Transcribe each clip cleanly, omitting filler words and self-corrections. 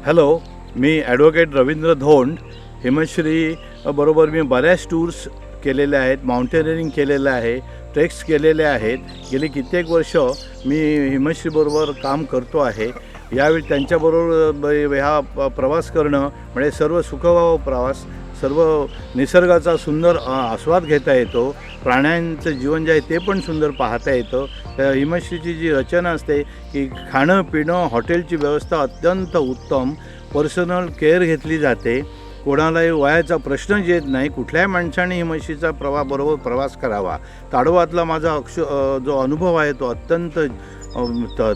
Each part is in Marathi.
हॅलो, मी ॲडव्होकेट रवींद्र धोंड. हिमश्री बरोबर मी बऱ्याच टूर्स केलेल्या आहेत, माउंटेनिअरिंग केलेलं आहे, ट्रेक्स केलेले आहेत. गेली कित्येक वर्ष मी हिमश्रीबरोबर काम करतो आहे. यावेळी त्यांच्याबरोबर प्रवास करणं म्हणजे सर्व सुखवाव प्रवास, सर्व निसर्गाचा सुंदर आस्वाद घेता येतो. प्राण्यांचं जीवन जे आहे ते पण सुंदर पाहता येतं. हिमश्रीची जी रचना असते की खाणं पिणं हॉटेलची व्यवस्था अत्यंत उत्तम, पर्सनल केअर घेतली जाते. कोणालाही वयाचा प्रश्नच येत नाही. कुठल्याही माणसाने हिमश्रीचा बरोबर प्रवास करावा. ताडोबातला माझा जो अनुभव आहे तो अत्यंत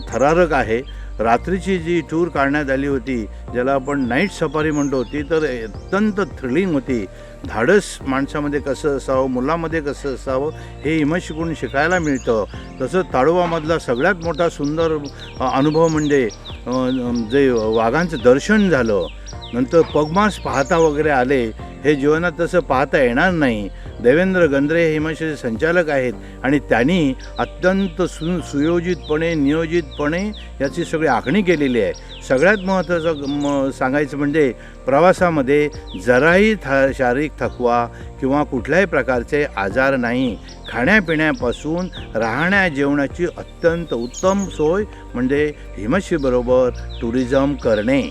थरारक आहे. रात्रीची जी टूर काढण्यात आली होती, ज्याला आपण नाईट सफारी म्हणतो, ती तर अत्यंत थ्रिलिंग होती. धाडस माणसामध्ये कसं असावं, मुलामध्ये कसं असावं हे हिमश्रीकडून शिकायला मिळतं. तसंच ताडोबामधला सगळ्यात मोठा सुंदर अनुभव म्हणजे जे वाघांचं दर्शन झालं. नंतर पगमास पाहता वगैरे आले. हे जीवनात तसं पाहता येणार नाही. देवेंद्र गंद्रे हे हिमश्रीचे संचालक आहेत आणि त्यांनी अत्यंत सुयोजितपणे नियोजितपणे याची सगळी आखणी केलेली आहे. सगळ्यात महत्त्वाचं सांगायचं म्हणजे प्रवासामध्ये जराही शारीरिक थकवा किंवा कुठल्याही प्रकारचे आजार नाही. खाण्यापिण्यापासून राहण्या जेवणाची अत्यंत उत्तम सोय म्हणजे हिमश्रीबरोबर टुरिझम करणे.